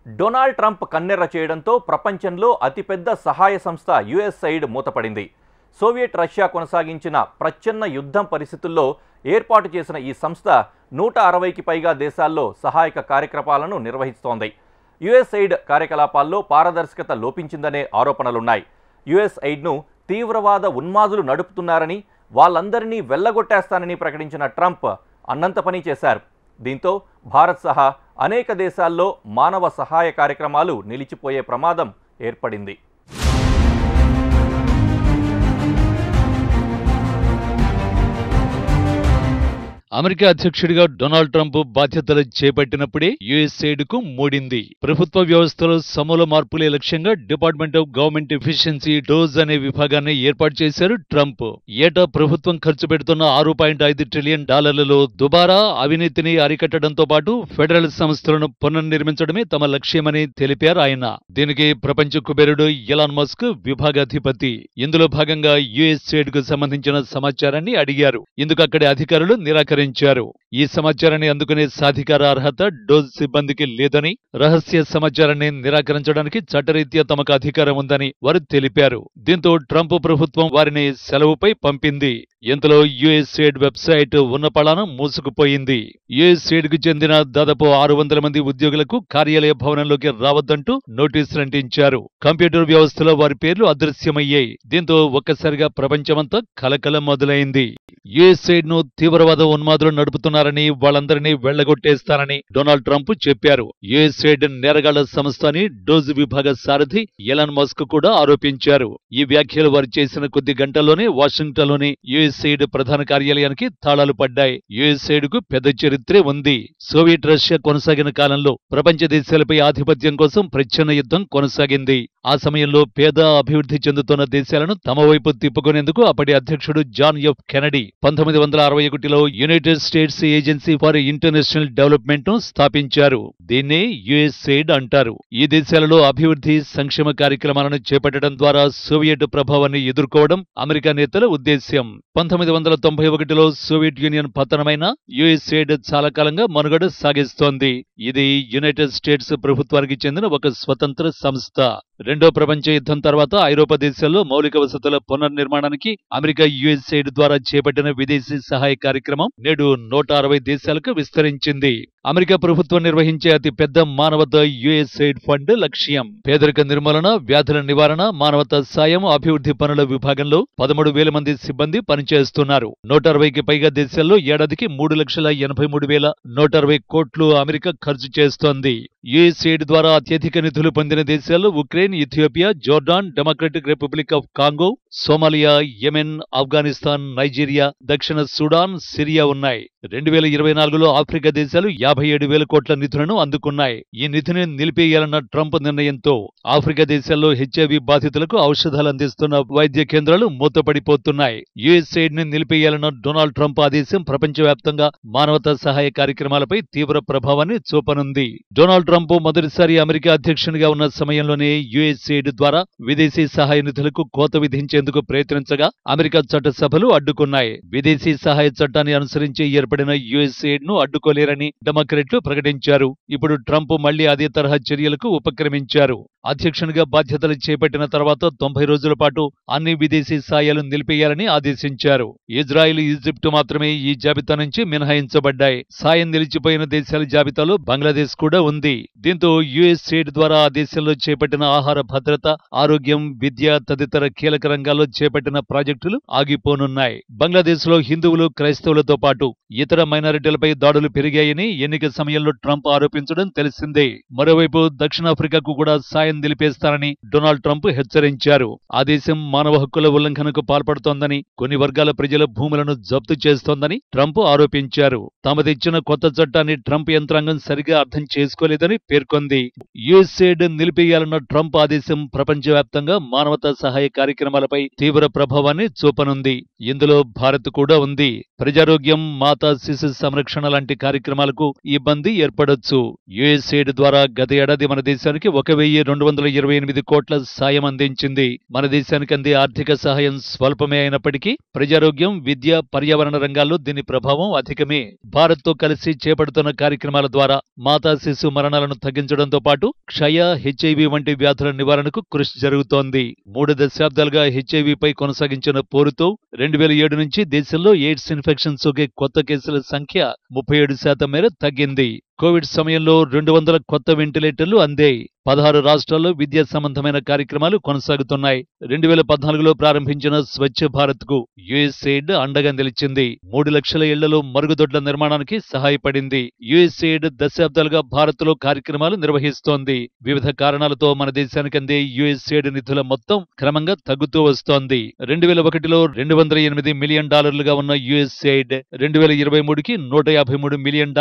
Donald Trump కన్నెర్ర చేయడంతో ప్రపంచంలో అతిపెద్ద సహాయ సంస్థ యుఎస్ఐడ్ మూతపడింది. సోవియట్ రష్యా కొనసాగించిన ప్రచ్ఛన్న యుద్ధం పరిస్థితుల్లో ఏర్పాటు చేసిన ఈ సంస్థ 160కి పైగా దేశాల్లో సహాయక కార్యక్రమాలను నిర్వహిస్తోంది. యుఎస్ఐడ్ కార్యకలాపాల్లో పారదర్శకత లోపించిందనే ఆరోపణలున్నాయి. యుఎస్ఐడ్ను తీవ్రవాద ఉన్మాదులు నడుపుతున్నారని, వాళ్ళందరినీ వెళ్లగొట్టేస్తానని ప్రకటించిన ట్రంప్ అన్నంత పని చేశారు. దీంతో భారత్ సహా అనేక దేశాల్లో మానవ సహాయ కార్యక్రమాలు నిలిచిపోయే ప్రమాదం ఏర్పడింది. అమెరికా అధ్యక్షుడిగా డొనాల్డ్ ట్రంప్ బాధ్యతలు చేపట్టినప్పుడే యుఎస్ఐడ్ కు మూడింది. ప్రభుత్వ వ్యవస్థలో సమూల మార్పులే లక్ష్యంగా department of government efficiency DOGE అనే విభాగాన్ని ఏర్పాటు చేశారు ట్రంప్. ఏటా ప్రభుత్వం ఖర్చు పెడుతున్న $6.5 ట్రిలియన్ దుబారా అవినీతిని అరికట్టడంతో పాటు ఫెడరల్ సంస్థలను పునర్నిర్మించడమే తమ లక్ష్యమని తెలిపారు ఆయన. దీనికి ప్రపంచ కుబేరుడు ఎలాన్ మస్క్ విభాగాధిపతి. ఇందులో భాగంగా యుఎస్ఐడ్ కు సంబంధించిన సమాచారాన్ని అడిగారు. ఇందుకు అక్కడి అధికారులు నిరాకరించారు. ఈ సమాచారాన్ని అందుకునే సాధికార అర్హత డోజ్ సిబ్బందికి లేదని, రహస్య సమాచారాన్ని నిరాకరించడానికి చట్టరీత్యా తమకు అధికారం ఉందని వారు తెలిపారు. దీంతో ట్రంప్ ప్రభుత్వం వారిని సెలవుపై పంపింది. ఇంతలో యుఎస్ఐడ్ వెబ్సైట్ ఉన్నపళాన మూసుకుపోయింది. యుఎస్ఐడ్ కు చెందిన దాదాపు 600 మంది ఉద్యోగులకు కార్యాలయ భవనంలోకి రావద్దంటూ నోటీసులు అంటించారు. కంప్యూటర్ వ్యవస్థలో వారి పేర్లు అదృశ్యమయ్యాయి. దీంతో ఒక్కసారిగా ప్రపంచమంతా కలకలం మొదలైంది. యుఎస్ఐడ్ ను తీవ్రవాద ఉన్మాదులు నడుపుతున్నారని, వాళ్ళందరినీ వెళ్లగొట్టేస్తారని డొనాల్డ్ ట్రంప్ చెప్పారు. యుఎస్ఐడ్ నేరగాళ్ల సంస్థ అని డోజ్ విభాగ సారథి ఎలాన్ మస్క్ కూడా ఆరోపించారు. ఈ వ్యాఖ్యలు వారు చేసిన కొద్ది గంటల్లోనే వాషింగ్టన్లోని యుఎస్ఐడ్ ప్రధాన కార్యాలయానికి తాళాలు పడ్డాయి. యుఎస్ఐడ్ కు పెద్ద చరిత్రే ఉంది. సోవియట్ రష్యా కొనసాగిన కాలంలో ప్రపంచ దేశాలపై ఆధిపత్యం కోసం ప్రచ్ఛన్న యుద్ధం కొనసాగింది. ఆ సమయంలో పేద, అభివృద్ధి చెందుతున్న దేశాలను తమ వైపు తిప్పుకునేందుకు అప్పటి అధ్యక్షుడు జాన్ ఎఫ్ కెనడీ 1961లో United States Agency for International Development ను స్థాపించారు. దీన్నే యుఎస్ఐడ్ అంటారు. ఈ దేశాలలో అభివృద్ధి, సంక్షేమ కార్యక్రమాలను చేపట్టడం ద్వారా సోవియట్ ప్రభావాన్ని ఎదుర్కోవడం అమెరికా నేతల ఉద్దేశ్యం. 1991లో సోవియట్ యూనియన్ పతనమైన యుఎస్ఐడ్ చాలా కాలంగా మనుగడ సాగిస్తోంది. ఇది యునైటెడ్ స్టేట్స్ ప్రభుత్వానికి చెందిన ఒక స్వతంత్ర సంస్థ. రెండో ప్రపంచ యుద్ధం తర్వాత ఐరోపా దేశాల్లో మౌలిక వసతుల పునర్నిర్మాణానికి అమెరికా యుఎస్ఐడ్ ద్వారా చేపట్టిన విదేశీ సహాయ కార్యక్రమం నేడు 160 దేశాలకు విస్తరించింది. అమెరికా ప్రభుత్వం నిర్వహించే అతి పెద్ద మానవతా యుఎస్ఐడ్ ఫండ్ లక్ష్యం పేదరిక నిర్మూలన, వ్యాధుల నివారణ, మానవతా సాయం, అభివృద్ధి పనుల విభాగంలో 13,000 మంది సిబ్బంది పనిచేస్తున్నారు. 160కి పైగా దేశాల్లో ఏడాదికి 3,83,160 కోట్లు అమెరికా ఖర్చు చేస్తోంది. యుఎస్ఐడ్ ద్వారా అత్యధిక నిధులు పొందిన దేశాల్లో Ukraine, Ethiopia, Jordan, democratic republic of Congo, Somalia, Yemen, Afghanistan, Nigeria, దక్షిణ సుడాన్, సిరియా ఉన్నాయి. 2024లో ఆఫ్రికా దేశాలు 57,000 కోట్ల నిధులను అందుకున్నాయి. ఈ నిధిని నిలిపేయాలన్న ట్రంప్ నిర్ణయంతో ఆఫ్రికా దేశాల్లో హెచ్ఐవి బాధితులకు ఔషధాలు అందిస్తున్న వైద్య కేంద్రాలు మూతపడిపోతున్నాయి. యుఎస్ఐడ్ ని నిలిపేయాలన్న డొనాల్డ్ ట్రంప్ ఆదేశం ప్రపంచవ్యాప్తంగా మానవతా సహాయ కార్యక్రమాలపై తీవ్ర ప్రభావాన్ని చూపనుంది. డొనాల్డ్ ట్రంప్ మొదటిసారి అమెరికా అధ్యక్షునిగా ఉన్న సమయంలోనే యుఎస్ఐడ్ ద్వారా విదేశీ సహాయ నిధులకు కోత విధించేందుకు ప్రయత్నించగా అమెరికా చట్టసభలు అడ్డుకున్నాయి. విదేశీ సహాయ చట్టాన్ని అనుసరించి ఏర్పడిన యుఎస్ఐడ్ ను అడ్డుకోలేరని డెమోక్రాట్లు ప్రకటించారు. ఇప్పుడు ట్రంప్ మళ్లీ అదే తరహా చర్యలకు ఉపక్రమించారు. అధ్యక్షునిగా బాధ్యతలు చేపట్టిన తర్వాత 90 రోజుల పాటు అన్ని విదేశీ సాయాలు నిలిపేయాలని ఆదేశించారు. ఇజ్రాయిల్, ఈజిప్ట్ మాత్రమే ఈ జాబితా నుంచి మినహాయించబడ్డాయి. సాయం నిలిచిపోయిన దేశాల జాబితాలో బంగ్లాదేశ్ కూడా ఉంది. దీంతో యుఎస్ఐడ్ ద్వారా ఆ దేశంలో చేపట్టిన ఆహార భద్రత, ఆరోగ్యం, విద్య తదితర కీలక రంగాల్లో చేపట్టిన ప్రాజెక్టులు ఆగిపోనున్నాయి. బంగ్లాదేశ్ లో హిందువులు, క్రైస్తవులతో పాటు ఇతర మైనారిటీలపై దాడులు పెరిగాయని ఎన్నిక సమయంలో ట్రంప్ ఆరోపించడం తెలిసిందే. మరోవైపు దక్షిణాఫ్రికాకు కూడా సాయం నిలిపేస్తారని డొనాల్డ్ ట్రంప్ హెచ్చరించారు. ఆ దేశం మానవ హక్కుల ఉల్లంఘనకు పాల్పడుతోందని, కొన్ని వర్గాల ప్రజల భూములను జప్తు చేస్తోందని ట్రంప్ ఆరోపించారు. తాము తెచ్చిన కొత్త చట్టాన్ని ట్రంప్ యంత్రాంగం సరిగా అర్థం చేసుకోలేదని పేర్కొంది. యుఎస్ఐడ్ నిలిపేయాలన్న ట్రంప్ ఆదేశం ప్రపంచవ్యాప్తంగా మానవతా సహాయ కార్యక్రమాలపై తీవ్ర ప్రభావాన్ని చూపనుంది. ఇందులో భారత్ కూడా ఉంది. ప్రజారోగ్యం, మాతా శిశు సంరక్షణ లాంటి కార్యక్రమాలకు ఇబ్బంది ఏర్పడొచ్చు. యుఎస్ఐడ్ ద్వారా గత ఏడాది మన దేశానికి 1,200 328 కోట్ల సాయం అందించింది. మన దేశానికి అందే ఆర్థిక సహాయం స్వల్పమే అయినప్పటికీ ప్రజారోగ్యం, విద్య, పర్యావరణ రంగాల్లో దీని ప్రభావం అధికమే. భారత్తో కలిసి చేపడుతున్న కార్యక్రమాల ద్వారా మాతా శిశు మరణాలను తగ్గించడంతో పాటు క్షయ, హెచ్ఐవి వంటి వ్యాధుల నివారణకు కృషి జరుగుతోంది. 3 దశాబ్దాలుగా హెచ్ఐవిపై కొనసాగించిన పోరుతో 2007 నుంచి దేశంలో ఎయిడ్స్ ఇన్ఫెక్షన్ సోకే కొత్త కేసుల సంఖ్య 37% మేర తగ్గింది. కోవిడ్ సమయంలో 200 కొత్త వెంటిలేటర్లు అందాయి. 16 రాష్ట్రాల్లో విద్యా సంబంధమైన కార్యక్రమాలు కొనసాగుతున్నాయి. 2014లో ప్రారంభించిన స్వచ్ఛ భారత్ కు యుఎస్ఎయిడ్ అండగా నిలిచింది. 3 లక్షల ఇళ్లలో మరుగుదొడ్ల నిర్మాణానికి సహాయపడింది. యుఎస్ఎయిడ్ దశాబ్దాలుగా భారత్లో కార్యక్రమాలు నిర్వహిస్తోంది. వివిధ కారణాలతో మన దేశానికి అందే యుఎస్ఎయిడ్ నిధుల మొత్తం క్రమంగా తగ్గుతూ వస్తోంది. 2001లో $208 మిలియన్ ఉన్న యుఎస్ఎయిడ్ 2023కి $153 మిలియన్,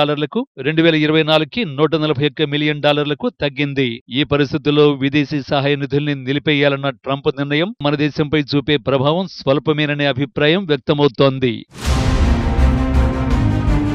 2024కి $141 మిలియన్ తగ్గింది. ఈ పరిస్థితుల్లో విదేశీ సహాయ నిధుల్ని నిలిపేయాలన్న ట్రంప్ నిర్ణయం మన దేశంపై చూపే ప్రభావం స్వల్పమేననే అభిప్రాయం వ్యక్తమవుతోంది.